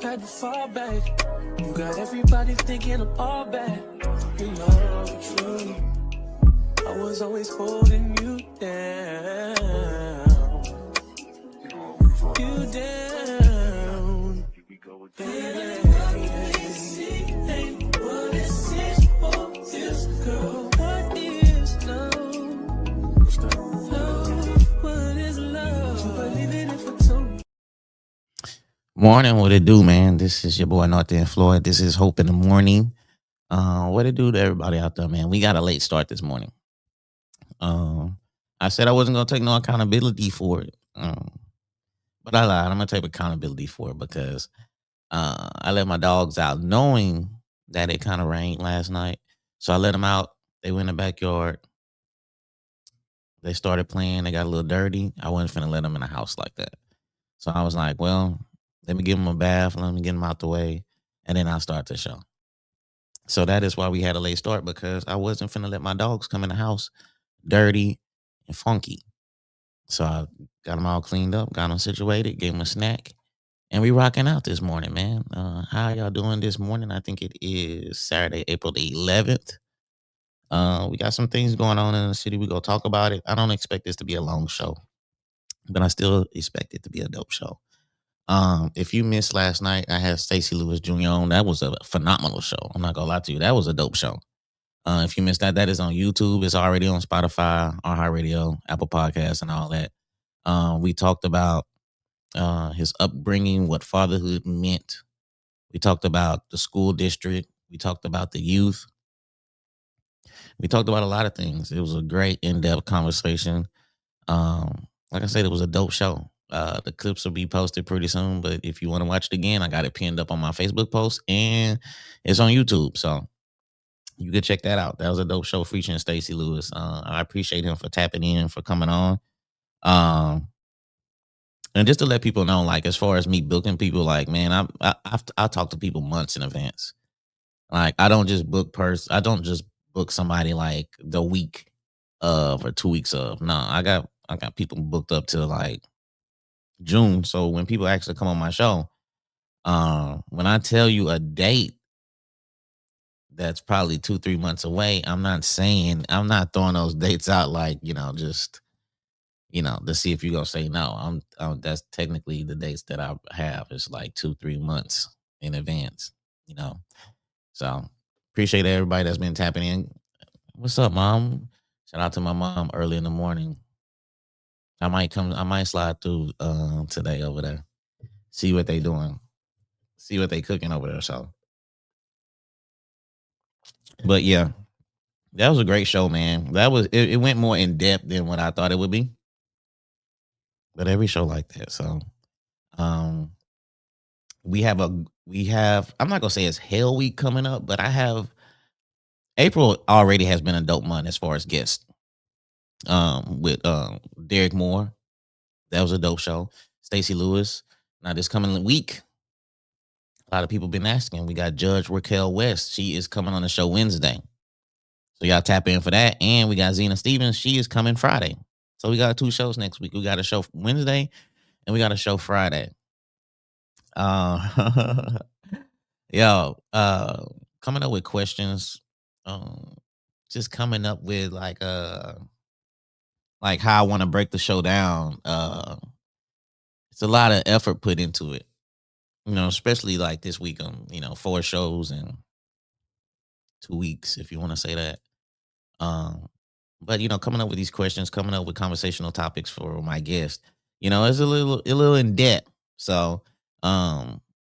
tried to fall back. You got everybody thinking I'm all bad. You know the truth. I was always holding you down. You down. Baby. What is this for this girl? What is love? Love, what is love? You believe in it for two. Morning, what it do, man? This is your boy North End Floyd. This is Hope in the Morning. What it do to everybody out there, man? We got a late start this morning. I said I wasn't gonna take no accountability for it, but I lied. I'm gonna take accountability for it because I let my dogs out, knowing that it kind of rained last night. So I let them out. They went in the backyard. They started playing. They got a little dirty. I wasn't finna let them in the house like that. So I was like, well, let me give them a bath. Let me get them out the way, and then I'll start the show. So that is why we had a late start, because I wasn't finna let my dogs come in the house dirty and funky. So I got them all cleaned up, got them situated, gave them a snack, and we rocking out this morning, man. How y'all doing this morning? I think it is Saturday, April the 11th. We got some things going on in the city. We gonna talk about it. I don't expect this to be a long show, but I still expect it to be a dope show. If you missed last night, I had Stacey Lewis Jr. on. That was a phenomenal show. I'm not gonna lie to you. That was a dope show. If you missed that, that is on YouTube. It's already on Spotify, iHeartRadio, Apple Podcasts, and all that. We talked about his upbringing, what fatherhood meant. We talked about the school district. We talked about the youth. We talked about a lot of things. It was a great in-depth conversation. Like I said, it was a dope show. The clips will be posted pretty soon, but if you want to watch it again, I got it pinned up on my Facebook post, and it's on YouTube. So you could check that out. That was a dope show featuring Stacey Lewis. I appreciate him for tapping in, for coming on. And just to let people know, like, as far as me booking people, like, man, I talk to people months in advance. Like, I don't just book somebody like the week of or 2 weeks of. No, I got people booked up to like June. So when people actually come on my show, when I tell you a date that's probably 2-3 months away, I'm not throwing those dates out like, just to see if you're gonna say no. That's technically the dates that I have. It's like 2-3 months in advance. you know. So appreciate everybody that's been tapping in. What's up, mom? Shout out to my mom early in the morning. I might slide through today over there. See what they doing. See what they cooking over there. So, but yeah, that was a great show, man. It went more in depth than what I thought it would be. But every show like that. So um we have I'm not gonna say it's Hell Week coming up, but I have April already has been a dope month as far as guests. With Derek Moore. That was a dope show. Stacey Lewis. Now this coming week, a lot of people been asking. We got Judge Raquel West. She is coming on the show Wednesday. So y'all tap in for that. And we got Zena Stevens. She is coming Friday. So we got 2 shows next week. We got a show Wednesday and we got a show Friday. Yo, coming up with questions. Just coming up with like how I want to break the show down. It's a lot of effort put into it. Especially like this week, 4 shows in 2 weeks, if you want to say that. But coming up with these questions, coming up with conversational topics for my guest, it's a little in depth. So,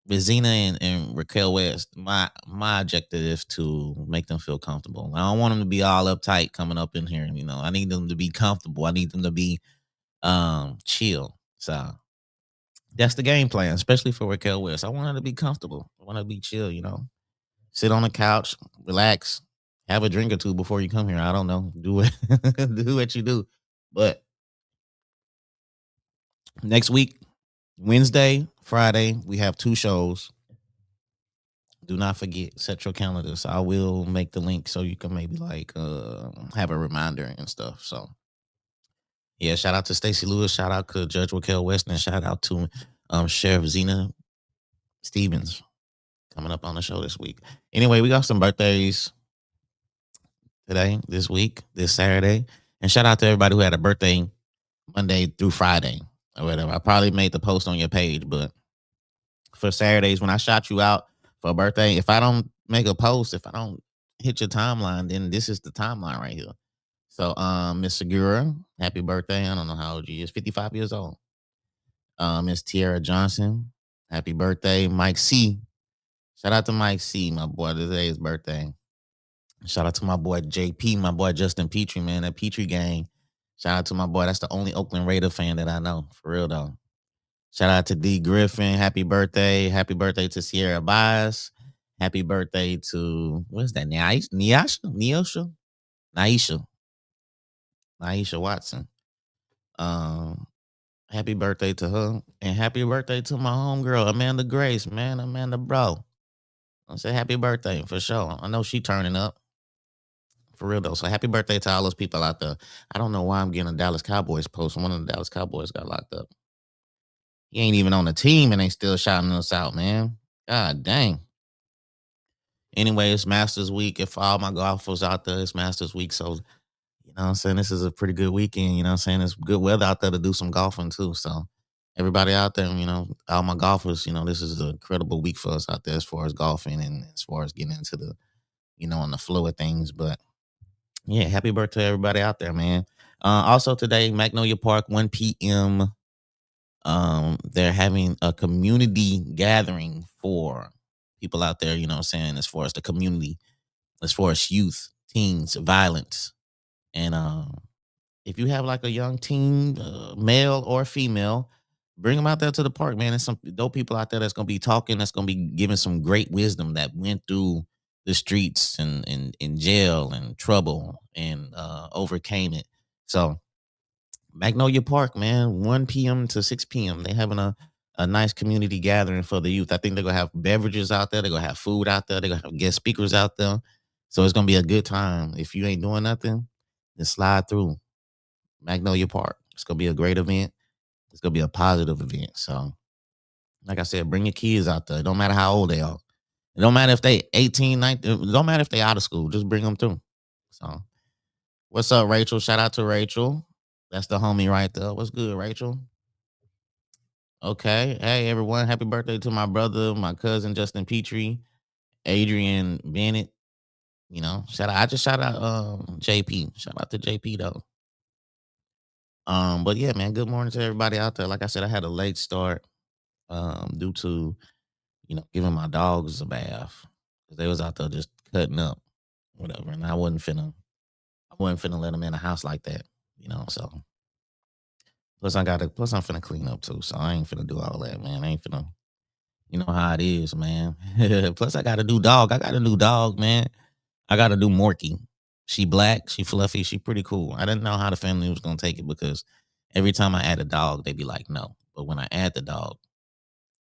with Zena and Raquel West, my objective is to make them feel comfortable. I don't want them to be all uptight coming up in here. I need them to be comfortable. I need them to be chill. So that's the game plan, especially for Raquel West. I want her to be comfortable. I want her to be chill. Sit on the couch, relax, have a drink or two before you come here. I don't know. Do it. Do what you do. But next week, Wednesday, Friday, we have 2 shows. Do not forget, set your calendars. I will make the link so you can maybe have a reminder and stuff. So yeah, shout out to Stacey Lewis, shout out to Judge Raquel West, and shout out to Sheriff Zena Stevens coming up on the show this week. Anyway, we got some birthdays today, this week, this Saturday. And shout out to everybody who had a birthday Monday through Friday or whatever. I probably made the post on your page, but for Saturdays, when I shout you out for a birthday, if I don't make a post, if I don't hit your timeline, then this is the timeline right here. So, Miss Segura, happy birthday. I don't know how old you is, 55 years old. Miss Tiara Johnson, happy birthday. Mike C. Shout out to Mike C, my boy. Today is his birthday. Shout out to my boy JP, my boy Justin Petrie, man. That Petrie gang. Shout out to my boy. That's the only Oakland Raider fan that I know. For real though. Shout out to D Griffin. Happy birthday. Happy birthday to Sierra Bias. Happy birthday to what's that? Naisha Watson. Happy birthday to her. And happy birthday to my homegirl, Amanda Grace, man. Amanda Bro. I say happy birthday for sure. I know she turning up. For real though. So happy birthday to all those people out there. I don't know why I'm getting a Dallas Cowboys post. One of the Dallas Cowboys got locked up. He ain't even on the team and they still shouting us out, man. God dang. Anyway, it's Masters Week. If all my golfers out there, it's Masters Week. So, you know what I'm saying? This is a pretty good weekend. You know what I'm saying? It's good weather out there to do some golfing too. So everybody out there, you know, all my golfers, you know, this is an incredible week for us out there as far as golfing and as far as getting into the, you know, on the flow of things. But yeah, happy birthday to everybody out there, man. Also today, Magnolia Park, 1 p.m. They're having a community gathering for people out there, you know what I'm saying, as far as the community, as far as youth, teens, violence. And if you have like a young teen, male or female, bring them out there to the park, man. There's some dope people out there that's going to be talking, that's going to be giving some great wisdom that went through the streets and in jail and trouble and overcame it. So Magnolia Park, man, 1 p.m. to 6 p.m. They having a nice community gathering for the youth. I think they're gonna have beverages out there, they're gonna have food out there, they're gonna have guest speakers out there. So it's gonna be a good time. If you ain't doing nothing, then slide through Magnolia Park. It's gonna be a great event. It's gonna be a positive event. So, like I said, bring your kids out there. It don't matter how old they are. It don't matter if they 18, 19, it don't matter if they out of school. Just bring them through. So, what's up, Rachel? Shout out to Rachel. That's the homie right there. What's good, Rachel? Okay. Hey, everyone. Happy birthday to my brother, my cousin, Justin Petrie, Adrian Bennett. You know, shout out. I just shout out JP. Shout out to JP though. But yeah, man, good morning to everybody out there. Like I said, I had a late start due to, you know, giving my dogs a bath. 'Cause they was out there just cutting up, whatever. And I wasn't finna let them in the house like that, you know. So plus I'm finna clean up too. So I ain't finna do all that, man. I ain't finna, you know how it is, man. Plus, I got a new dog. I got a new dog, man. I got a new Morky. She black, she fluffy, she pretty cool. I didn't know how the family was gonna take it because every time I add a dog, they be like, no. But when I add the dog,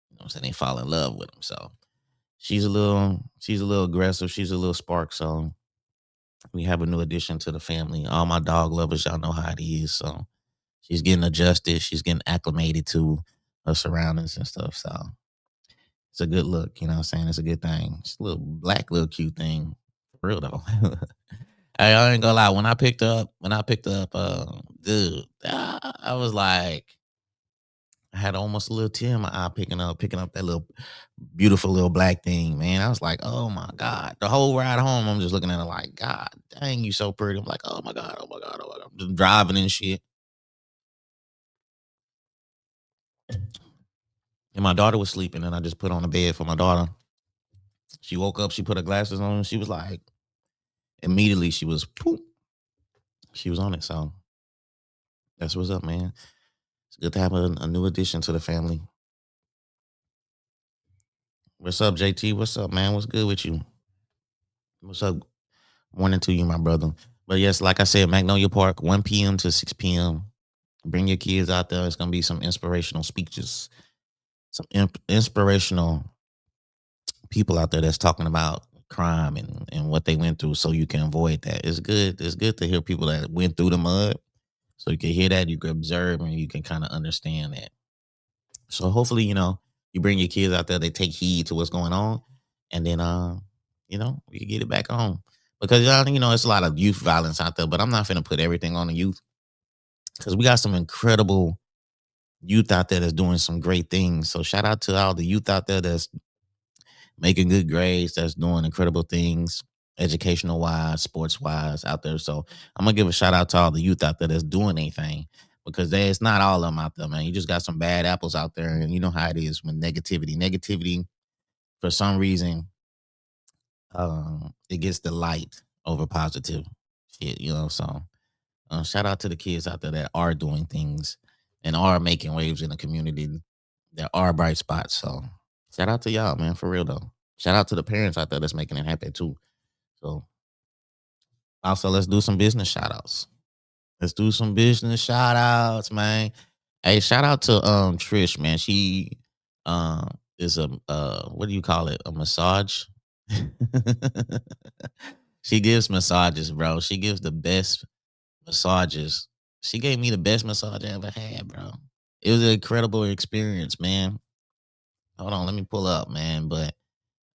you know what I'm saying, they fall in love with him. So she's a little aggressive. She's a little spark. So we have a new addition to the family. All my dog lovers, y'all know how it is. So she's getting adjusted. She's getting acclimated to her surroundings and stuff. So it's a good look, you know what I'm saying? It's a good thing. It's a little black, little cute thing. For real though. Hey, I ain't gonna lie. When I picked up, dude, I was like, I had almost a little tear in my eye picking up that little beautiful little black thing, man. I was like, oh my God. The whole ride home, I'm just looking at her like, God dang, you so pretty. I'm like, oh my God, oh my God, oh my God. I'm just driving and shit. And my daughter was sleeping, and I just put on the bed for my daughter. She woke up, she put her glasses on, and she was like, immediately she was poop. She was on it. So that's what's up, man. It's good to have a new addition to the family. What's up, JT? What's up, man? What's good with you? What's up? Morning to you, my brother. But yes, like I said, Magnolia Park, 1 p.m. to 6 p.m. Bring your kids out there. It's gonna be some inspirational speeches, some inspirational people out there that's talking about crime and what they went through so you can avoid that. It's good. It's good to hear people that went through the mud. So you can hear that, you can observe, and you can kind of understand that. So hopefully, you know, You bring your kids out there, they take heed to what's going on, and then we can get it back on. Because it's a lot of youth violence out there, but I'm not gonna put everything on the youth because we got some incredible youth out there that's doing some great things. So shout out to all the youth out there that's making good grades, that's doing incredible things, educational wise, sports wise out there. So I'm gonna give a shout out to all the youth out there that's doing anything because it's not all of them out there, man. You just got some bad apples out there, and you know how it is with negativity. Negativity, for some reason, it gets the light over positive shit. So shout out to the kids out there that are doing things and are making waves in the community. There are bright spots. So shout out to y'all, man, for real though. Shout out to the parents out there that's making it happen too. So also let's do some business shout outs. Let's do some business shout outs, man. Hey, shout out to Trish, man. She is a what do you call it? A massage. She gives massages, bro. She gives the best massages. She gave me the best massage I ever had, bro. It was an incredible experience, man. Hold on, let me pull up, man. But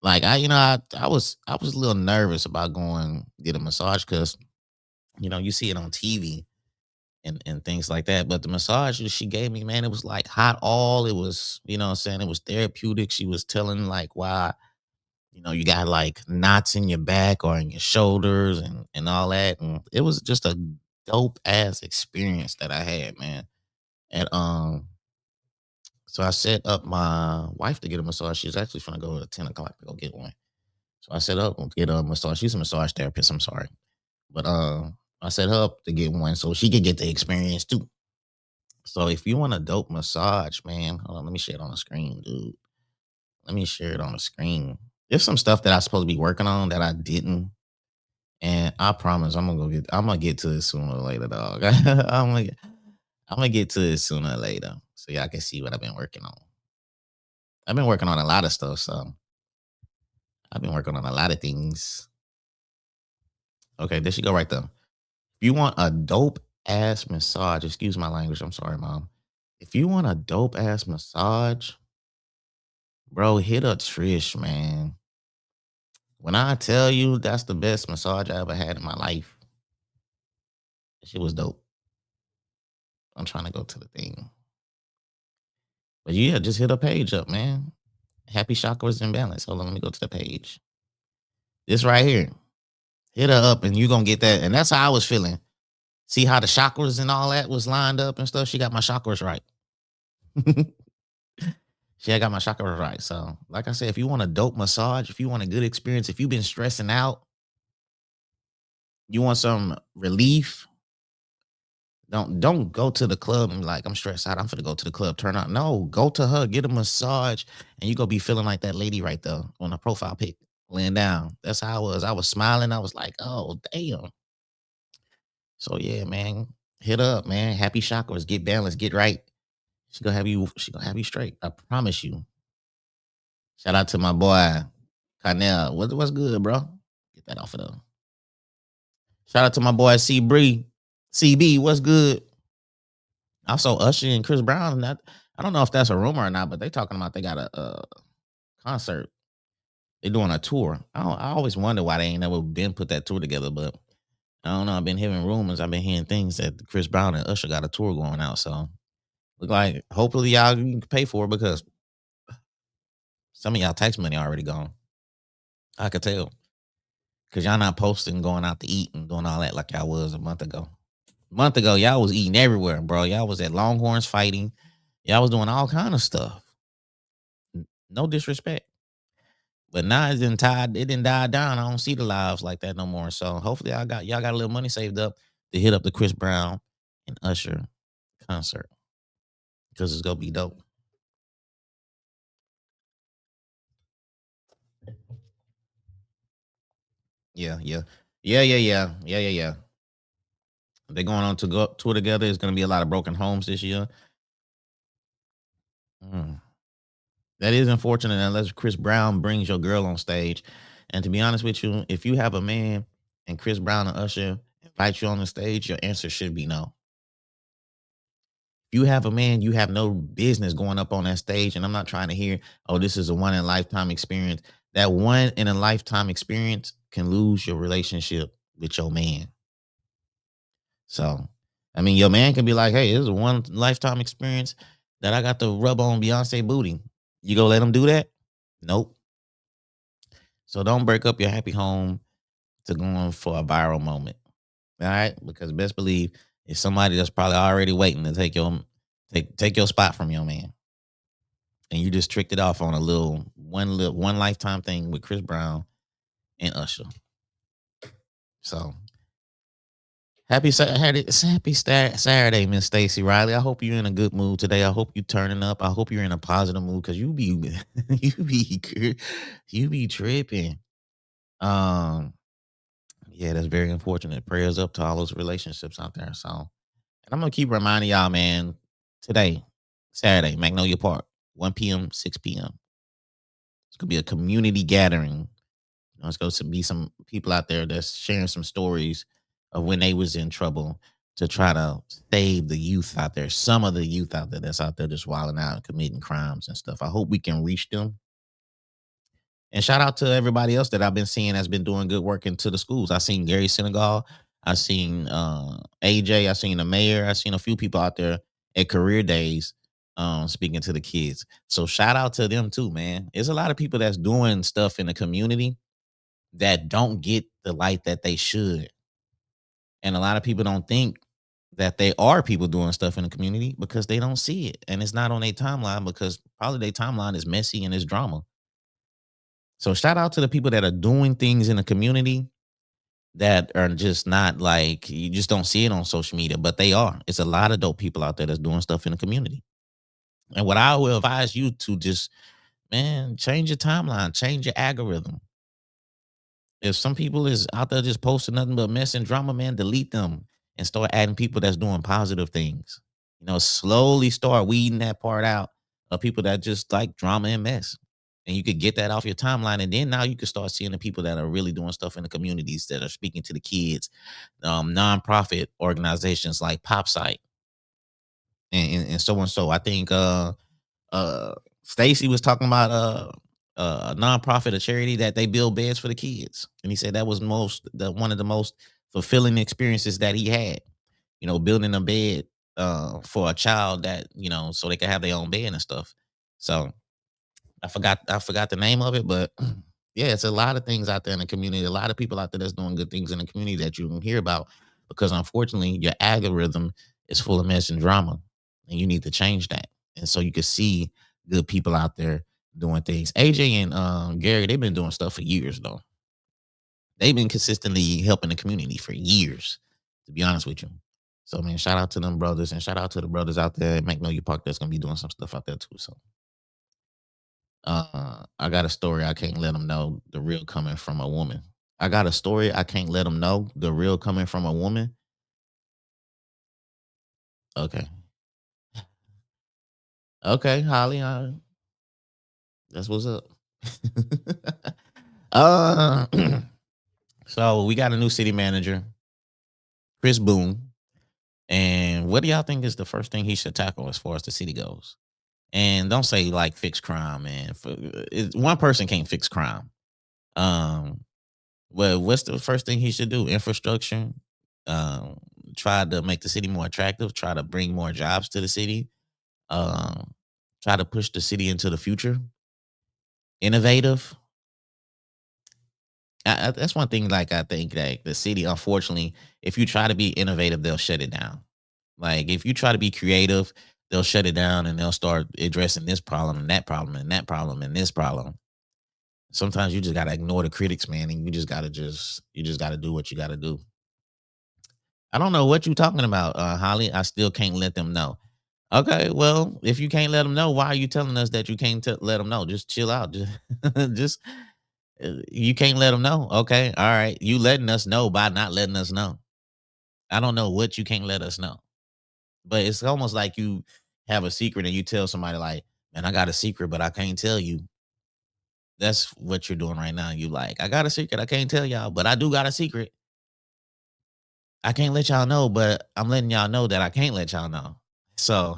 like I was a little nervous about going get a massage because you see it on TV and things like that. But the massage that she gave me, man, it was like hot all. It was, what I'm saying, it was therapeutic. She was telling like why, you got like knots in your back or in your shoulders and all that. And it was just a dope ass experience that I had, man. And so I set up my wife to get a massage. She's actually trying to go at 10 o'clock to go get one. So I set up to get a massage. She's a massage therapist. I'm sorry, but I set her up to get one so she could get the experience too. So if you want a dope massage, man, hold on, let me share it on the screen, dude. Let me share it on the screen. There's some stuff that I supposed to be working on that I didn't, and I promise I'm gonna get to it sooner or later, dog. I'm gonna get to it sooner or later, so y'all can see what I've been working on. I've been working on a lot of stuff, so I've been working on a lot of things. Okay, there she go right there. If you want a dope ass massage, excuse my language, I'm sorry, mom. If you want a dope ass massage, bro, hit up Trish, man. When I tell you that's the best massage I ever had in my life, shit was dope. I'm trying to go to the thing. But yeah, just hit a page up, man. Happy chakras in balance. Hold on, let me go to the page. This right here. Hit her up and you gonna get that. And that's how I was feeling. See how the chakras and all that was lined up and stuff? She got my chakras right. I got my chakras right. So, like I said, if you want a dope massage, if you want a good experience, if you've been stressing out, you want some relief, don't go to the club and be like, I'm stressed out. I'm gonna go to the club, turn out. No, go to her, get a massage, and you gonna be feeling like that lady right there on the profile pic, laying down. That's how I was. I was smiling. I was like, oh damn. So yeah, man. Hit up, man. Happy chakras. Get balanced. Get right. She gonna have you straight. I promise you. Shout out to my boy, Carnell. What's good, bro? Get that off of there. Shout out to my boy C Bree. CB, what's good? Also, Usher and Chris Brown. I don't know if that's a rumor or not, but they talking about they got a concert. They're doing a tour. I always wonder why they ain't never been put that tour together, but I don't know. I've been hearing rumors. I've been hearing things that Chris Brown and Usher got a tour going out. So look like hopefully y'all can pay for it because some of y'all tax money already gone. I could tell because y'all not posting going out to eat and doing all that like y'all was a month ago. A month ago, y'all was eating everywhere, bro. Y'all was at Longhorns fighting. Y'all was doing all kind of stuff. No disrespect. But now it didn't die down. I don't see the lives like that no more. So hopefully y'all got a little money saved up to hit up the Chris Brown and Usher concert. Because it's gonna be dope. Yeah, yeah. Yeah. They're going on to go tour together. It's gonna be a lot of broken homes this year. Mm. That is unfortunate unless Chris Brown brings your girl on stage. And to be honest with you, if you have a man and Chris Brown and Usher invite you on the stage, your answer should be no. you have a man, you have no business going up on that stage. And I'm not trying to hear, oh, this is a one in a lifetime experience. That one in a lifetime experience can lose your relationship with your man. So, I mean, your man can be like, hey, this is a one lifetime experience that I got to rub on Beyonce booty. You gonna let him do that? Nope. So don't break up your happy home to going for a viral moment. All right, because best believe it's somebody that's probably already waiting to take your spot from your man, and you just tricked it off on a little one lifetime thing with Chris Brown and Usher. So happy Saturday, Miss Stacy Riley. I hope you're in a good mood today. I hope you turning up. I hope you're in a positive mood because you be you be tripping. Um, yeah, that's very unfortunate. Prayers up to all those relationships out there. So, and I'm gonna keep reminding y'all, man. Today, Saturday, Magnolia Park, 1 p.m., 6 p.m. It's gonna be a community gathering. It's going to be some people out there that's sharing some stories of when they was in trouble to try to save the youth out there. Some of the youth out there that's out there just wilding out and committing crimes and stuff. I hope we can reach them. And shout out to everybody else that I've been seeing that's been doing good work into the schools. I seen Gary Senegal. I seen AJ. I seen the mayor. I seen a few people out there at career days speaking to the kids. So shout out to them too, man. There's a lot of people that's doing stuff in the community that don't get the light that they should. And a lot of people don't think that they are people doing stuff in the community because they don't see it. And it's not on their timeline because probably their timeline is messy and it's drama. So shout out to the people that are doing things in the community that are just not like you just don't see it on social media, but they are. It's a lot of dope people out there that's doing stuff in the community. And what I will advise you to just, man, change your timeline, change your algorithm. If some people is out there just posting nothing but mess and drama, man, delete them and start adding people that's doing positive things. Slowly start weeding that part out of people that just like drama and mess. And you could get that off your timeline. And then now you can start seeing the people that are really doing stuff in the communities that are speaking to the kids, nonprofit organizations like PopSite and so and so. I think uh Stacy was talking about a nonprofit, a charity that they build beds for the kids, and he said that was one of the most fulfilling experiences that he had. Building a bed for a child that so they can have their own bed and stuff. So I forgot the name of it, but yeah, it's a lot of things out there in the community. A lot of people out there that's doing good things in the community that you can hear about because unfortunately your algorithm is full of mess and drama, and you need to change that. And so you can see good people out there doing things. AJ and Gary, they've been doing stuff for years though. They've been consistently helping the community for years, to be honest with you. So man, shout out to them brothers and shout out to the brothers out there at Magnolia Park that's gonna be doing some stuff out there too. So I got a story I can't let them know the real coming from a woman. I got a story I can't let them know the real coming from a woman. Okay. Okay, Holly, that's what's up. uh, so we got a new city manager, Chris Boone. And what do y'all think is the first thing he should tackle as far as the city goes? And don't say like fix crime, man. One person can't fix crime. Um, well, what's the first thing he should do? Infrastructure. Um, Try to make the city more attractive. Try to bring more jobs to the city. Um, Try to push the city into the future. Innovative. That's one thing. Like I think that the city, unfortunately, if you try to be innovative, they'll shut it down. Like if you try to be creative, they'll shut it down and they'll start addressing this problem and that problem and that problem and this problem. Sometimes you just gotta ignore the critics, man, and you just gotta do what you gotta do. I don't know what you talking about, Holly. I still can't let them know. Okay, well, if you can't let them know, why are you telling us that you can't let them know? Just chill out. Just you can't let them know. Okay, all right. You letting us know by not letting us know. I don't know what you can't let us know, but it's almost like you have a secret and you tell somebody like, "Man, I got a secret, but I can't tell you." That's what you're doing right now. You like, I got a secret, I can't tell y'all, but I do got a secret. I can't let y'all know, but I'm letting y'all know that I can't let y'all know. So,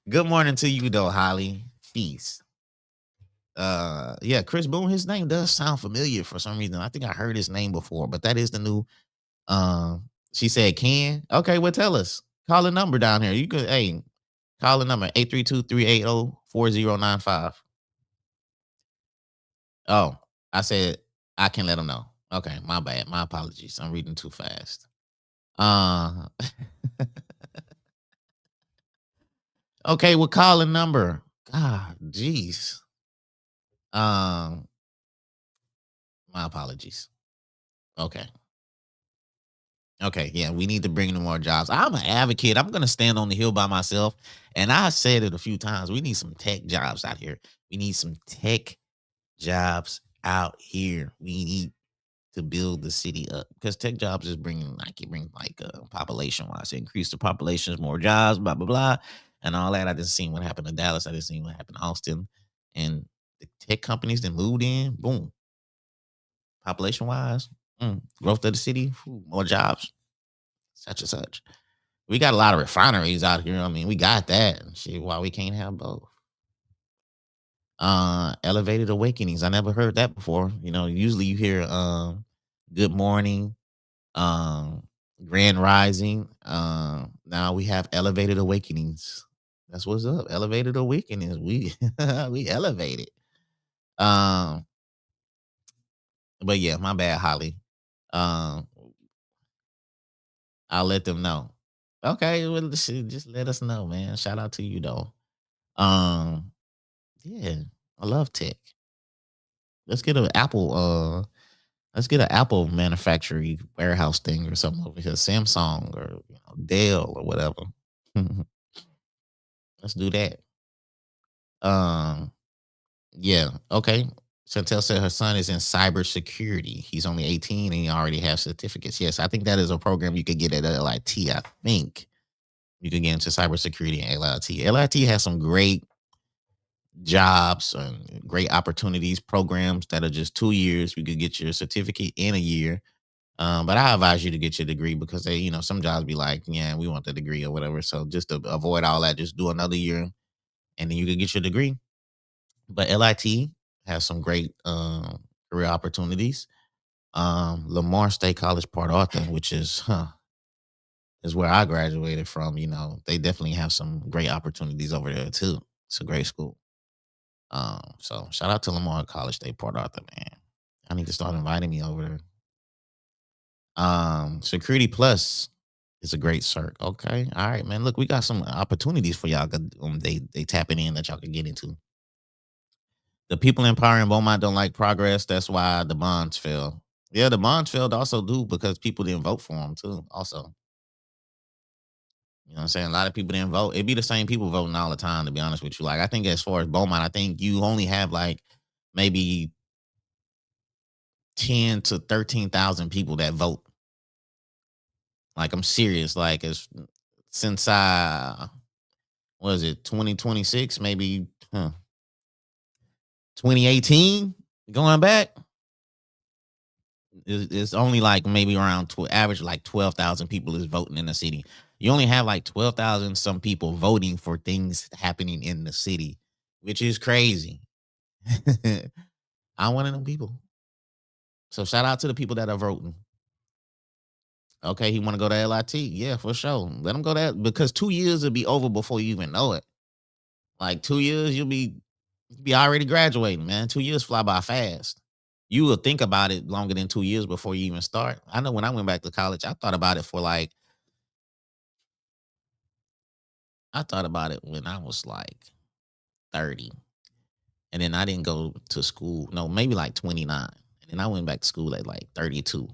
good morning to you though, Holly. Peace. Yeah, Chris Boone, his name does sound familiar for some reason. I think I heard his name before, but that is the new she said Ken. Okay, well tell us. Call the number down here. You could call the number 832-380-4095. Oh, I said I can let them know. Okay, my bad. My apologies. I'm reading too fast. Uh okay, well call the number. God, jeez. Um, my apologies. Okay. Okay, yeah, we need to bring in more jobs. I'm an advocate. I'm gonna stand on the hill by myself. And I said it a few times. We need some tech jobs out here. We need some tech jobs out here. We need to build the city up because tech jobs is bringing like it brings like population wise, increase the populations, more jobs, blah blah blah, and all that. I didn't see what happened to Dallas. I didn't see what happened to Austin, and the tech companies that moved in, boom, population wise, growth of the city, more jobs, such and such. We got a lot of refineries out here. I mean, we got that. Shit, why we can't have both? Elevated awakenings. I never heard that before. You know, usually you hear good morning, um, grand rising. Now we have elevated awakenings. That's what's up. Elevated awakenings. We we elevated. Um, but yeah, my bad, Holly. Um, I'll let them know. Okay, well, just let us know, man. Shout out to you though. Um, yeah, I love tech. Let's get an Apple. Let's get an Apple manufacturing warehouse thing or something over here. Samsung or Dell or whatever. Let's do that. Um, yeah, okay. Chantel said her son is in cybersecurity. He's only 18 and he already has certificates. Yes, I think that is a program you could get at LIT. I think you could get into cybersecurity at LIT. LIT has some great jobs and great opportunities, programs that are just 2 years. You could get your certificate in a year. But I advise you to get your degree because they, some jobs be like, yeah, we want the degree or whatever. So just to avoid all that, just do another year and then you can get your degree. But LIT has some great career opportunities. Lamar State College Port Arthur, which is where I graduated from. They definitely have some great opportunities over there too. It's a great school. So shout out to Lamar College State Port Arthur, man. I need to start inviting me over there. Security Plus is a great cert. Okay, all right, man. Look, we got some opportunities for y'all. They tapping in that y'all can get into. The people in power in Beaumont don't like progress. That's why the bonds fell. Yeah, the bonds failed also do because people didn't vote for them too. Also, you know what I'm saying? A lot of people didn't vote. It'd be the same people voting all the time, to be honest with you. Like, I think as far as Beaumont, I think you only have like maybe 10 to 13,000 people that vote. Like, I'm serious. Like, it's since was it 2026, maybe 2018, going back, it's only like maybe around average like 12,000 people is voting in the city. You only have like 12,000 some people voting for things happening in the city, which is crazy. I'm one of them people. So shout out to the people that are voting. Okay, he want to go to LIT. Yeah, for sure. Let him go there because 2 years will be over before you even know it. Like 2 years, you'll be already graduating, man. 2 years fly by fast. You will think about it longer than 2 years before you even start. I know when I went back to college, I thought about it when I was like 30. And then I didn't go to school. No, maybe like 29. And then I went back to school at like 32.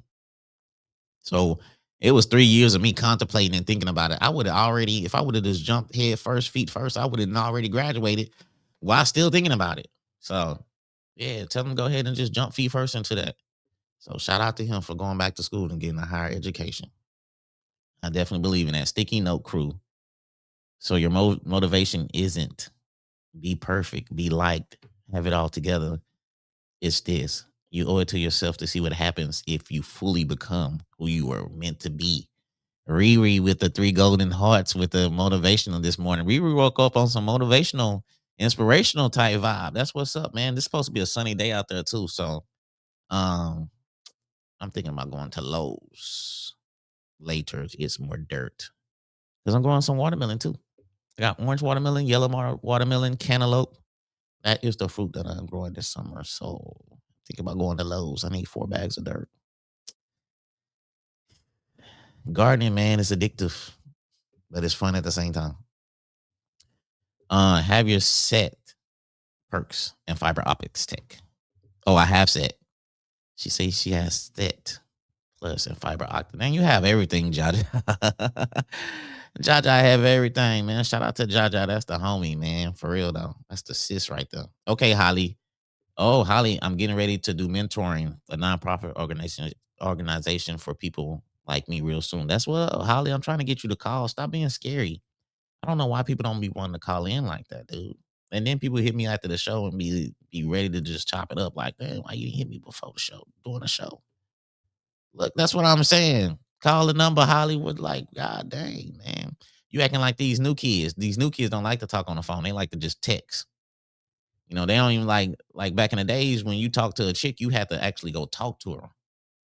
So it was 3 years of me contemplating and thinking about it. I would have already, if I would have just jumped head first, feet first, I would have already graduated while still thinking about it. So yeah, tell him to go ahead and just jump feet first into that. So shout out to him for going back to school and getting a higher education. I definitely believe in that. Sticky note crew. So your motivation isn't be perfect, be liked, have it all together. It's this. You owe it to yourself to see what happens if you fully become who you were meant to be. Riri with the 3 golden hearts with the motivational this morning. Riri woke up on some motivational, inspirational type vibe. That's what's up, man. This is supposed to be a sunny day out there too. So um I'm thinking about going to Lowe's later to get some more dirt. Because I'm growing some watermelon too. I got orange watermelon, yellow watermelon, cantaloupe. That is the fruit that I'm growing this summer. So thinking about going to Lowe's. I need 4 bags of dirt. Gardening, man, is addictive, but it's fun at the same time. Have your set perks and fiber optics tech. Oh, I have set. She says she has set plus and fiber optic. Man, you have everything, Jaja. Jaja, I have everything, man. Shout out to Jaja. That's the homie, man. For real though. That's the sis right there. Okay, Holly. Oh, Holly, I'm getting ready to do mentoring, a nonprofit organization for people like me real soon. That's what, Holly, I'm trying to get you to call. Stop being scary. I don't know why people don't be wanting to call in like that, dude. And then people hit me after the show and be ready to just chop it up like, man, why you didn't hit me before the show, doing the show? Look, that's what I'm saying. Call the number, Hollywood. Like, god dang, man. You acting like these new kids. These new kids don't like to talk on the phone. They like to just text. You know, they don't even like back in the days when you talk to a chick, you had to actually go talk to her.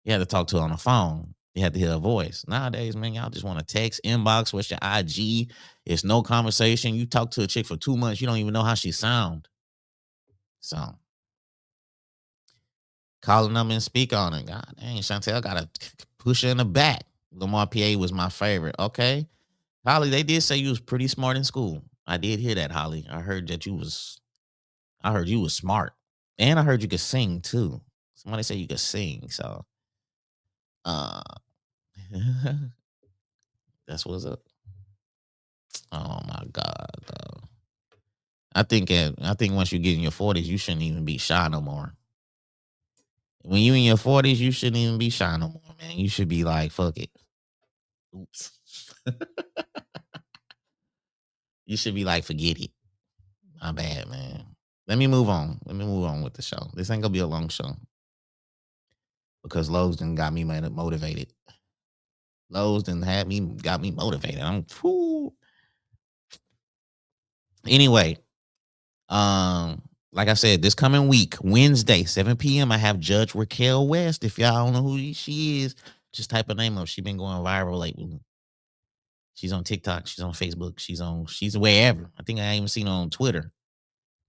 You had to talk to her on the phone. You had to hear her voice. Nowadays, man, y'all just want to text, inbox, what's your IG? It's no conversation. You talk to a chick for 2 months, you don't even know how she sound. So call the number and speak on it. God dang, Chantel gotta push her in the back. Lamar PA was my favorite. Okay. Holly, they did say you was pretty smart in school. I did hear that, Holly. I heard you was smart. And I heard you could sing too. Somebody said you could sing. So uh that's what's up. Oh my God. I think once you get in your 40s, you shouldn't even be shy no more. When you in your 40s, you shouldn't even be shy no more, man. You should be like, fuck it. Oops. You should be like, forget it. My bad, man. Let me move on. Let me move on with the show. This ain't gonna be a long show because Lowe's done got me motivated. Lowe's done got me motivated. I'm whew. Anyway, like I said, this coming week, Wednesday, 7 p.m., I have Judge Raquel West. If y'all don't know who she is, just type her name up. She been going viral lately. She's on TikTok. She's on Facebook. She's wherever. I think I even seen her on Twitter.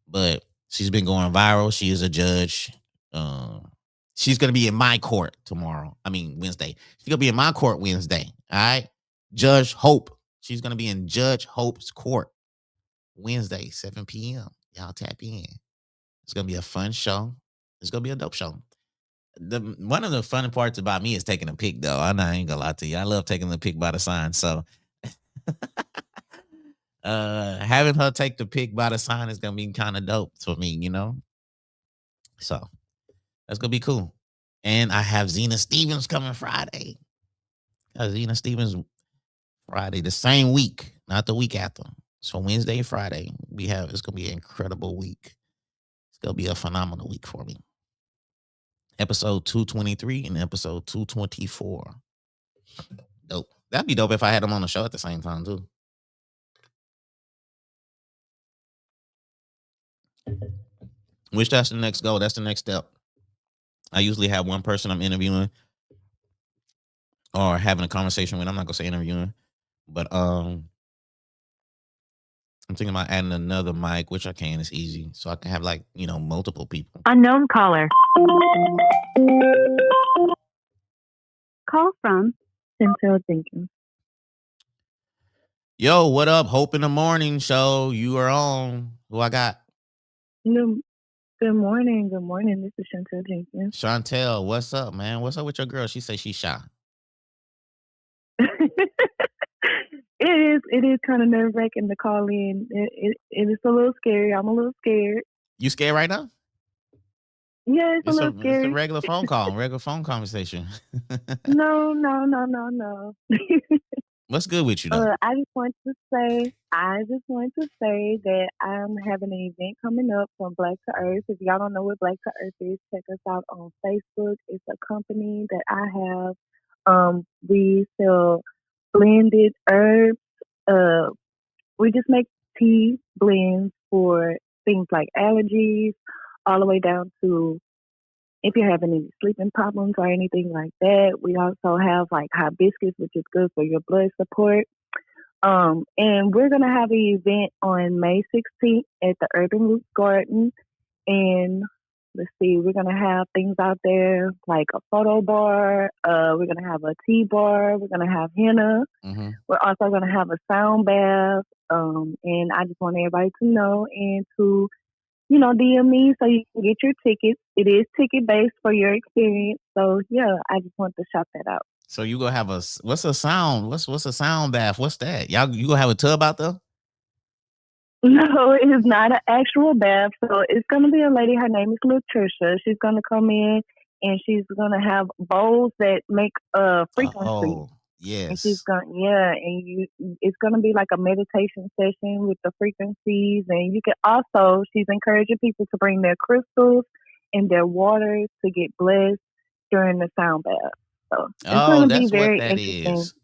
But she's been going viral. She is a judge. She's gonna be in my court tomorrow. I mean Wednesday. She's gonna be in my court Wednesday. All right. Judge Hope. She's gonna be in Judge Hope's court Wednesday, 7 p.m. Y'all tap in. It's gonna be a fun show. It's gonna be a dope show. One of the fun parts about me is taking a pic, though. I ain't gonna lie to you. I love taking the pic by the sign. So, having her take the pic by the sign is gonna be kind of dope for me, you know. So that's gonna be cool. And I have Zena Stevens coming Friday. Zena Stevens Friday, the same week, not the week after. So Wednesday and Friday, it's gonna be an incredible week. It's gonna be a phenomenal week for me. Episode 223 and episode 224. Dope. That'd be dope if I had them on the show at the same time too. Which that's the next goal. That's the next step. I usually have one person I'm interviewing or having a conversation with. I'm not gonna say interviewing, but I'm thinking about adding another mic, which I can. It's easy, so I can have multiple people. Unknown caller. Call from Chantel Jenkins. Yo, what up? Hope in the Morning show. You are on. Who I got? Good morning. Good morning. This is Chantel Jenkins. Chantel, what's up, man? What's up with your girl? She say she's shy. It is kind of nerve wracking to call in. It is a little scary. I'm a little scared. You scared right now? Yeah, it's a little scary. It's a regular phone call, regular phone conversation. No. What's good with you though? I just want to say that I'm having an event coming up from Black to Earth. If y'all don't know what Black to Earth is, check us out on Facebook. It's a company that I have. We sell blended herbs. Uh, we just make tea blends for things like allergies, all the way down to if you're having any sleeping problems or anything like that. We also have like hibiscus, which is good for your blood support. And we're gonna have an event on May 16th at the Urban Roots Garden. And let's see, we're gonna have things out there like a photo bar. We're gonna have a tea bar. We're gonna have henna. Mm-hmm. We're also gonna have a sound bath. And I just want everybody to know and to DM me so you can get your tickets. It is ticket based for your experience. So yeah, I just want to shout that out. So you gonna have what's a sound? What's a sound bath? What's that? Y'all you gonna have a tub out there? No, it is not an actual bath. So it's going to be a lady. Her name is Latricia. She's going to come in and she's going to have bowls that make a frequency. Oh, And she's yes. going, yeah, and it's going to be like a meditation session with the frequencies. And you can also, she's encouraging people to bring their crystals and their waters to get blessed during the sound bath. So it's going Oh, to be that's what very that interesting. is.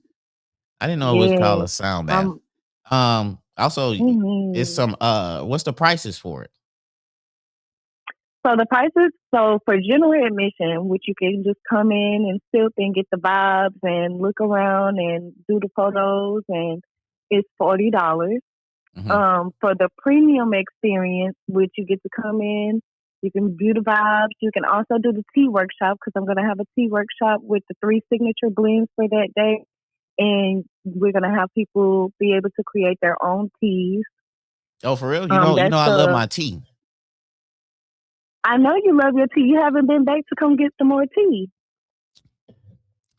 I didn't know it was called a Yes. sound bath. Um, Also, it's mhm. some what's the prices for it? So the prices, so for general admission, which you can just come in and sit and get the vibes and look around and do the photos, and it's $40. Mm-hmm. For the premium experience, which you get to come in, you can view the vibes. You can also do the tea workshop because I'm going to have a tea workshop with the 3 signature blends for that day, and we're going to have people be able to create their own teas. Oh, for real? You That's know I love the. my tea. I know you love your tea. You haven't been back to come get some more tea.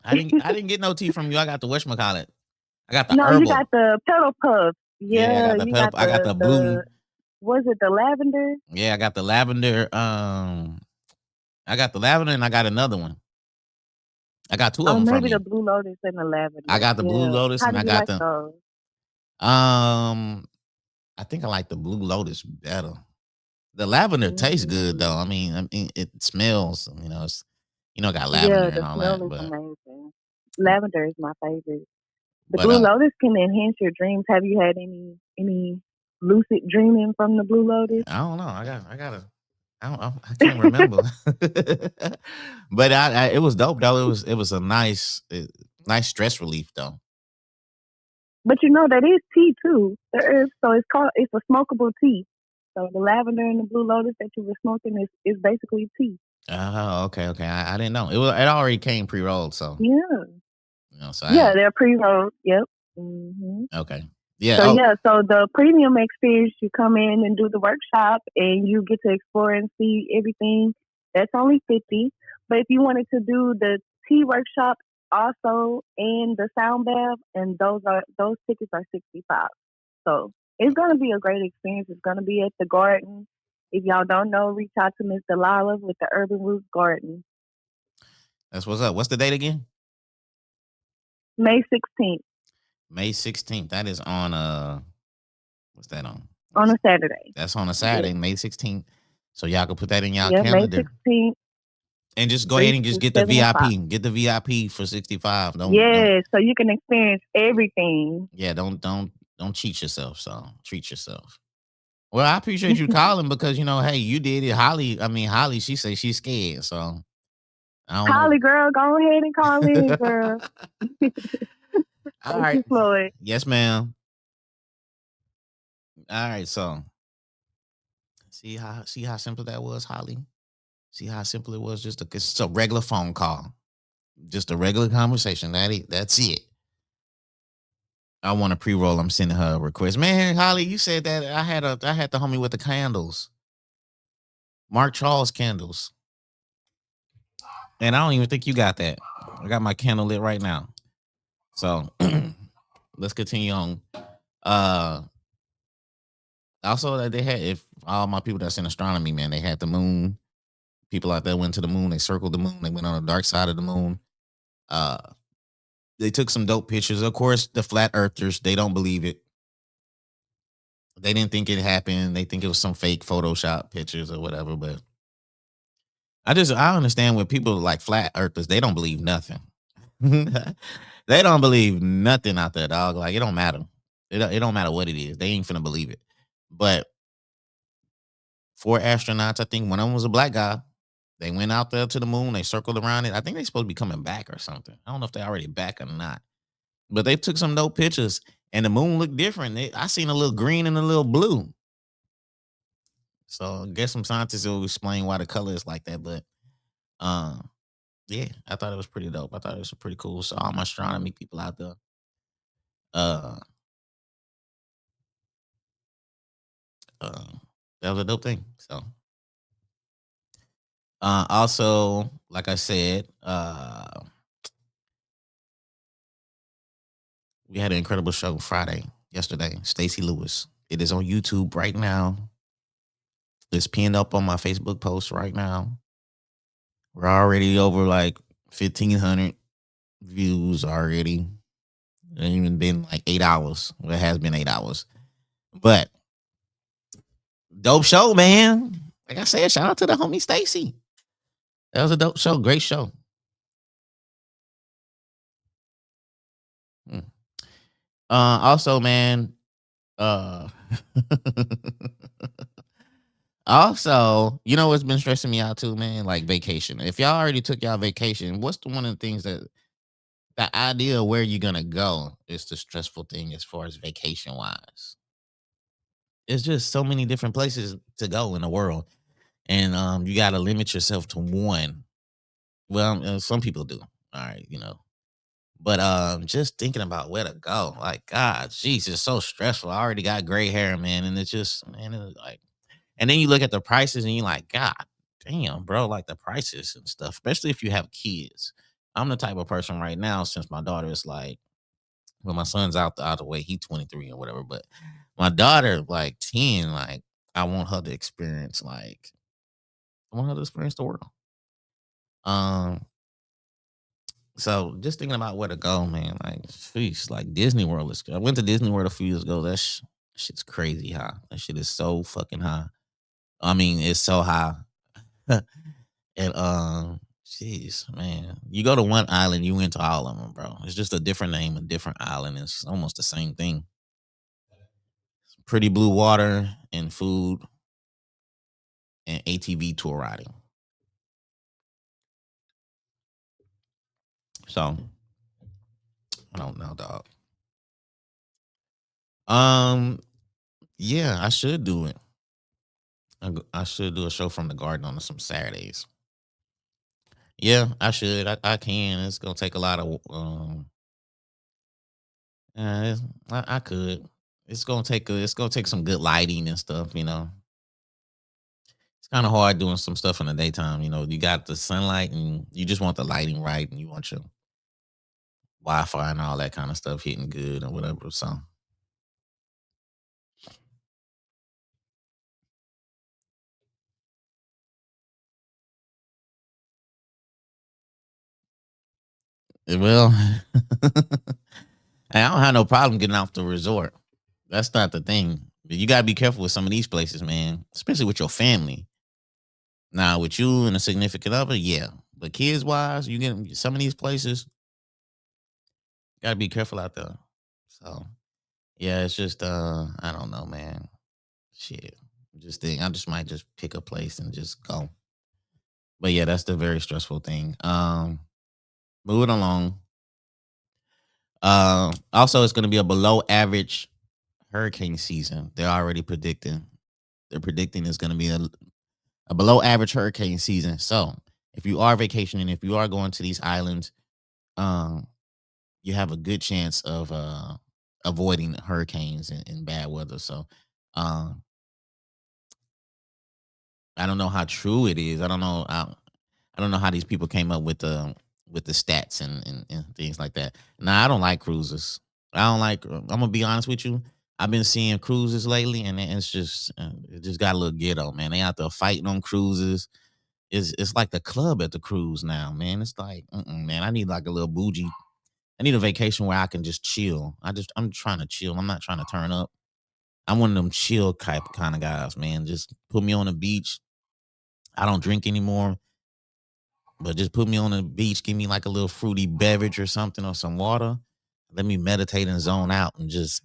I didn't get no tea from you. I got the whatchamacallit. I got the No, you got herbal. the pedal puff. Yeah, I Yeah, got the you pedal. got I got the blue. was it the lavender? Yeah, I got the lavender. I got the lavender and I got another one. I got two of Oh, them from maybe the you. blue lotus and the I lavender. got the blue Yeah. lotus How and do I you got like the those? um I think I like the blue lotus better. The lavender tastes good though. Hmm. I mean it smells, it's got lavender Yeah, and the all smell that, is but amazing. Lavender is my favorite. The but blue lotus can enhance your dreams. Have you had any lucid dreaming from the blue lotus? I don't know. I gotta I can't remember. But it was dope though. It was a nice stress relief though. But that is tea too. There is, so it's a smokable tea. So the lavender and the blue lotus that you were smoking is basically tea. Oh, okay. I didn't know. It already came pre-rolled, so Yeah. so Yeah, I they're pre-rolled. Yep. hmm okay. Yeah, So oh, yeah, so the premium experience, you come in and do the workshop, and you get to explore and see everything. That's only 50. But if you wanted to do the tea workshop also and the sound bath, and those tickets are 65. So it's gonna be a great experience. It's gonna be at the garden. If y'all don't know, reach out to Miss Delilah with the Urban Roots Garden, that's what's up. What's the date again? May 16th May 16th. That is on what's that on? on a Saturday. That's on a Yeah, Saturday, May 16th. So y'all can put that in y'all yeah, May calendar 16th, and just go ahead 3 and just to get the 7 o'clock. VIP. Get the VIP for 65. Don't Yeah, so you can experience everything. yeah, don't cheat yourself. So treat yourself. Well, I appreciate you calling because hey, you did it. Holly, she said she's scared. So I don't know. Holly, girl, go ahead and call in, girl. All Thank right. you, Floyd. Yes, ma'am. All right. So see how simple that was, Holly. See how simple it was. It's a regular phone call, just a regular conversation. That's it. I want to pre-roll. I'm sending her a request. Man, Holly, you said that I had the homie with the candles, Mark Charles candles, and I don't even think you got that. I got my candle lit right now. So let's continue on. Uh, Also that they had, if all my people that's in astronomy, man, they had the moon. People out there went to the moon. They circled the moon. They went on the dark side of the moon. Uh, they took some dope pictures. Of course, the flat earthers, they don't believe it. They didn't think it happened. They think it was some fake Photoshop pictures or whatever. But I understand when people like flat earthers, they don't believe nothing. They don't believe nothing out there, dog. Like it don't matter. It don't matter what it is. They ain't finna believe it. But 4 astronauts, I think one of them was a black guy. They went out there to the moon. They circled around it. I think they supposed to be coming back or something. I don't know if they already back or not. But they took some dope pictures, and the moon looked different. I seen a little green and a little blue. So I guess some scientists will explain why the color is like that. But um, yeah, I thought it was pretty dope. I thought it was pretty cool. So all my astronomy people out there, uh, uh, that was a dope thing. So also, like I said, we had an incredible show Friday, yesterday. Stacey Lewis. It is on YouTube right now. It's pinned up on my Facebook post right now. We're already over like 1,500 views already. It ain't even been like 8 hours. Well, it has been 8 hours. But dope show, man. Like I said, shout out to the homie Stacey. That was a dope show. Great show. Hmm. Also, man, uh also, you know what's been stressing me out too, man? Like vacation. If y'all already took y'all vacation, what's one of the things that the idea of where you're gonna go is the stressful thing as far as vacation wise. It's just so many different places to go in the world. And you gotta limit yourself to one. Well, some people do. All right, you know. But just thinking about where to go, like God, jeez, it's so stressful. I already got gray hair, man, and it's just, man, it's like, and then you look at the prices and you're like, God damn, bro, like the prices and stuff, especially if you have kids. I'm the type of person right now, since my daughter is like, well, my son's out the way, he 23 or whatever, but my daughter like 10, like I want her to experience like I want her to experience the world. Um, so just thinking about where to go, man, like sheesh, like Disney World is. I went to Disney World a few years ago. Shit's crazy high. That shit is so fucking high. I mean, it's so high. And jeez, man, you go to one island, you went to all of them, bro. It's just a different name, a different island. It's almost the same thing. Pretty blue water and food and ATV tour riding. So I don't know, dog. Um, yeah, I should do it. I should do a show from the garden on some Saturdays. Yeah, I should. I can. It's gonna take a lot of I could. It's gonna take some good lighting and stuff, you know. It's kind of hard doing some stuff in the daytime, you know. You got the sunlight and you just want the lighting right and you want your Wi-Fi and all that kind of stuff hitting good or whatever. So well, I don't have no problem getting off the resort. That's not the thing. But you gotta be careful with some of these places, man. Especially with your family. Now, with you and a significant other, yeah. But kids wise, you get some of these places, gotta be careful out there. So yeah, it's just I don't know, man. Shit. Just think I just might just pick a place and just go. But yeah, that's the very stressful thing. Moving along. Also it's gonna be a below average hurricane season. They're already predicting. They're predicting it's gonna be a below average hurricane season. So if you are vacationing, if you are going to these islands, um, you have a good chance of avoiding hurricanes and bad weather. So um, I don't know how true it is. I don't know how these people came up with the stats and things like that. Now I don't like cruises. I don't like. I'm gonna be honest with you. I've been seeing cruises lately, and it just got a little ghetto, man. They out there fighting on cruises. It's like the club at the cruise now, man. It's like, man, I need like a little bougie. I need a vacation where I can just chill. I'm trying to chill. I'm not trying to turn up. I'm one of them chill type kind of guys, man. Just put me on the beach. I don't drink anymore. But just put me on the beach, give me like a little fruity beverage or something or some water. Let me meditate and zone out and just,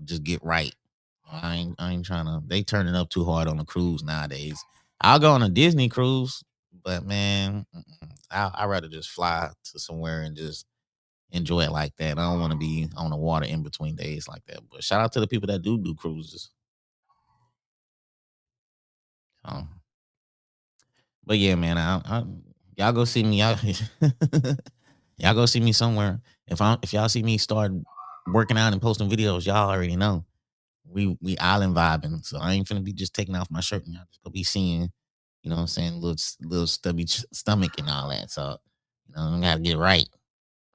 just get right. I ain't trying to. They turning up too hard on the cruise nowadays. I'll go on a Disney cruise, but man, I'd rather just fly to somewhere and just enjoy it like that. I don't want to be on the water in between days like that. But shout out to the people that do cruises. Um, but yeah, man, y'all go see me. Y'all go see me somewhere. If y'all see me start working out and posting videos, y'all already know we island vibing. So I ain't finna be just taking off my shirt and y'all just gonna be seeing, what I'm saying, little stubby stomach and all that. So I gotta get right.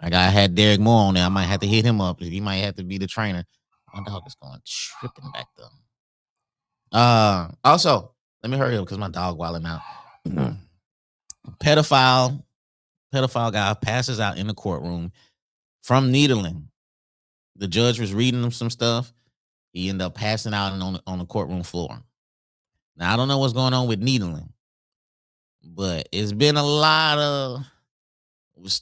Like I had Derek Moore on there. I might have to hit him up. He might have to be the trainer. My dog is going tripping back there. Also, let me hurry up because my dog wilding out. pedophile pedophile guy passes out in the courtroom from needling. The judge was reading him some stuff. He ended up passing out on the courtroom floor. Now I don't know what's going on with needling, but it's been a lot of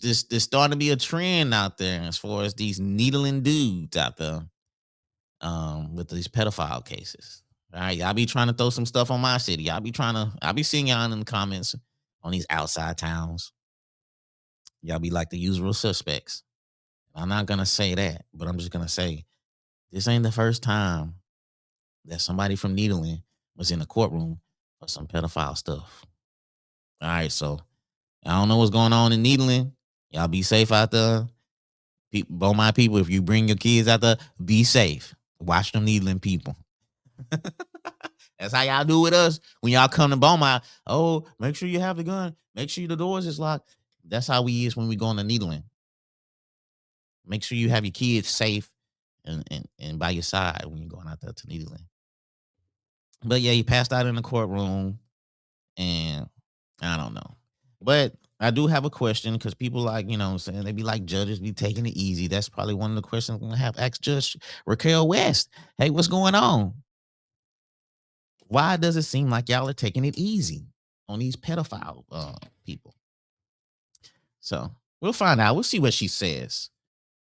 there's starting to be a trend out there as far as these needling dudes out there, with these pedophile cases. All right, y'all be trying to throw some stuff on my city. I be seeing y'all in the comments on these outside towns. Y'all be like the usual suspects. I'm not gonna say that, but I'm just gonna say this ain't the first time that somebody from needling was in the courtroom for some pedophile stuff. All right, so I don't know what's going on in needling. Y'all be safe out there. Beaumont people, if you bring your kids out there, be safe. Watch them needling people. That's how y'all do with us when y'all come to Beaumont. Oh, make sure you have the gun. Make sure the doors is locked. That's how we is when we go on the needling. Make sure you have your kids safe and by your side when you're going out there to needling. But yeah, he passed out in the courtroom, and I don't know. But I do have a question because people like, saying they be like judges be taking it easy. That's probably one of the questions I'm gonna have asked Judge Raquel West. Hey, what's going on? Why does it seem like y'all are taking it easy on these pedophile people? So we'll find out. We'll see what she says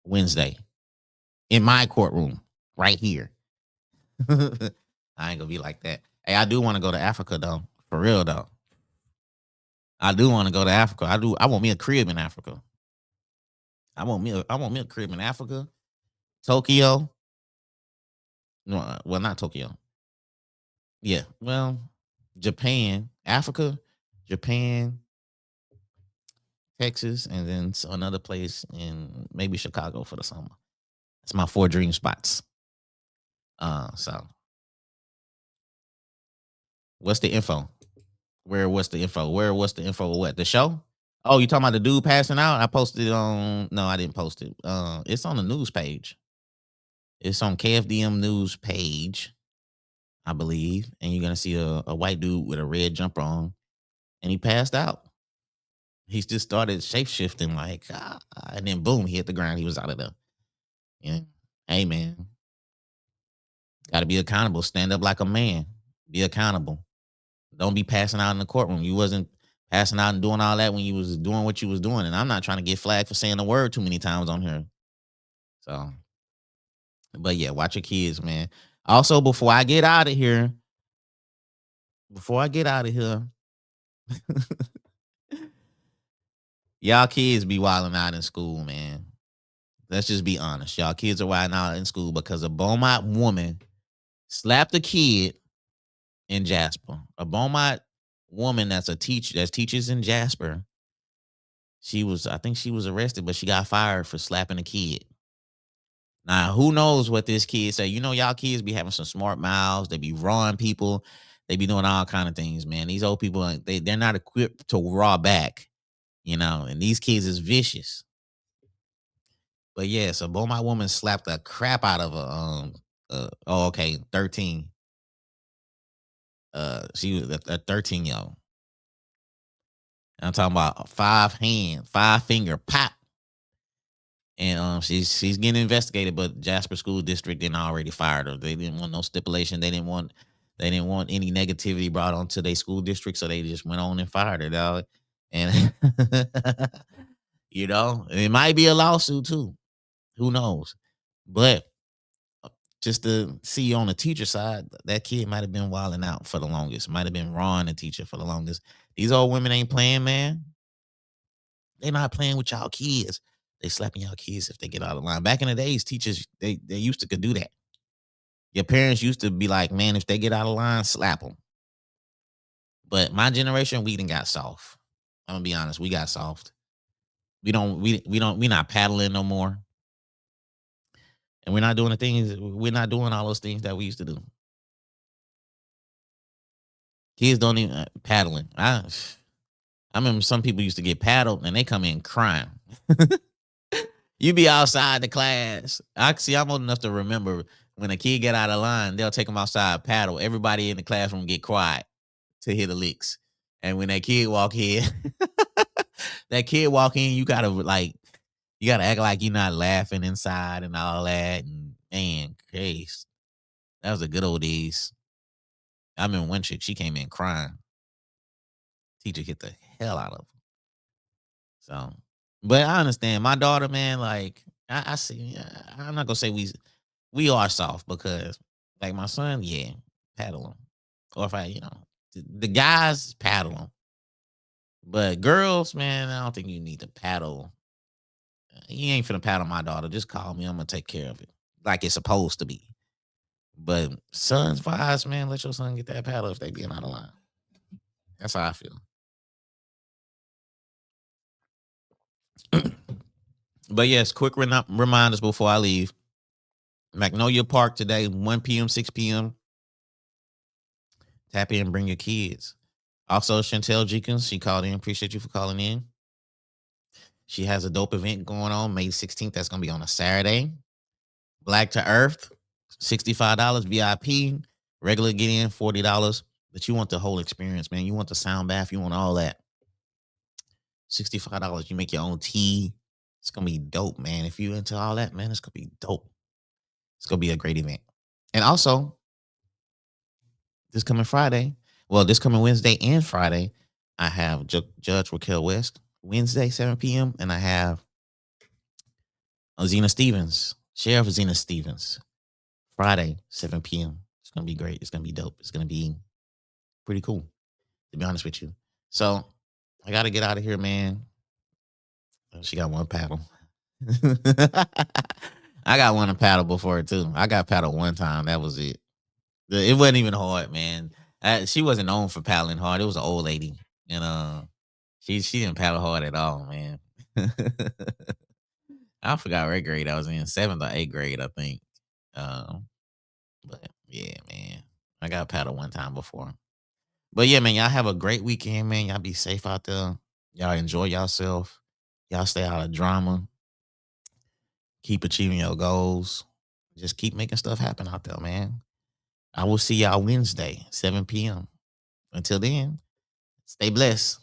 Wednesday in my courtroom right here. I ain't gonna be like that. Hey, I do want to go to Africa though. For real though. I do want to go to Africa. I want me a crib in Africa. I want me a crib in Africa. Tokyo. No, well, not Tokyo. Yeah. Well, Japan, Africa, Japan, Texas, and then another place in maybe Chicago for the summer. That's my 4 dream spots. So what's the info? What's the info? What's the info? What, the show? Oh, you talking about the dude passing out? I posted it on. No, I didn't post it. It's on the news page. It's on KFDM news page, I believe, and you're gonna see a white dude with a red jumper on, and he passed out. He's just started shape shifting and then boom, he hit the ground. He was out of there. Yeah. Hey man, got to be accountable. Stand up like a man. Be accountable. Don't be passing out in the courtroom. You wasn't passing out and doing all that when you was doing what you was doing. And I'm not trying to get flagged for saying the word too many times on here. So, but yeah, watch your kids, man. Also, before I get out of here, y'all kids be wilding out in school, man. Let's just be honest. Y'all kids are wilding out in school because a Beaumont woman slapped a kid in Jasper. A Beaumont woman that's teaches in Jasper. I think she was arrested, but she got fired for slapping a kid. Now, who knows what this kid say? Y'all kids be having some smart mouths. They be rawing people. They be doing all kind of things, man. These old people, they're not equipped to raw back, and these kids is vicious. But yeah, so Beaumont woman slapped the crap out of a 13. She was a 13-year-old. I'm talking about 5-finger pop. And she's getting investigated, but Jasper School District didn't already fired her. They didn't want no stipulation. They didn't want any negativity brought onto their school district, so they just went on and fired her, dog. And it might be a lawsuit too. Who knows? But just to see on the teacher side, that kid might have been wilding out for the longest. Might have been rawing the teacher for the longest. These old women ain't playing, man. They not playing with y'all kids. They slapping y'all kids if they get out of line. Back in the days, teachers they used to could do that. Your parents used to be like, man, if they get out of line, slap them. But my generation, we done got soft. I'm gonna be honest, we got soft. We not paddling no more. And we're not doing all those things that we used to do. Kids don't even paddling. I remember some people used to get paddled and they come in crying. You be outside the class. I'm old enough to remember when a kid get out of line, they'll take them outside, paddle. Everybody in the classroom get quiet to hear the licks. And when that kid walk in, you gotta act like you're not laughing inside and all that. And man, case. That was the good old days. I remember one chick, she came in crying. Teacher hit the hell out of her. So, but I understand my daughter, man. Like I see. I'm not gonna say we are soft because, like my son, yeah, paddle him, or if the guys paddle him, but girls, man, I don't think you need to paddle. You ain't finna paddle my daughter. Just call me. I'm gonna take care of it like it's supposed to be. But sons, wise, man, let your son get that paddle if they being out of line. That's how I feel. But yes, quick reminders before I leave. Magnolia Park today, 1 p.m., 6 p.m. Tap in, bring your kids. Also, Chantel Jenkins, she called in. Appreciate you for calling in. She has a dope event going on May 16th. That's going to be on a Saturday. Black to Earth, $65 VIP. Regular get in, $40. But you want the whole experience, man. You want the sound bath. You want all that. $65. You make your own tea. It's going to be dope, man. If you into all that, man, it's going to be dope. It's going to be a great event. And also, this coming Wednesday and Friday, I have Judge Raquel West, Wednesday, 7 p.m. And I have Zena Stevens, Sheriff Zena Stevens, Friday, 7 p.m. It's going to be great. It's going to be dope. It's going to be pretty cool, to be honest with you. So I got to get out of here, man. She got one paddle. I got one to paddle before too. I got paddled one time. That was it. It wasn't even hard, man. She wasn't known for paddling hard. It was an old lady, and she didn't paddle hard at all, man. I forgot what grade I was in, 7th or 8th grade, I think. But yeah, man, I got paddled one time before. But yeah, man, y'all have a great weekend, man. Y'all be safe out there. Y'all enjoy yourself. Y'all stay out of drama. Keep achieving your goals. Just keep making stuff happen out there, man. I will see y'all Wednesday, 7 p.m. Until then, stay blessed.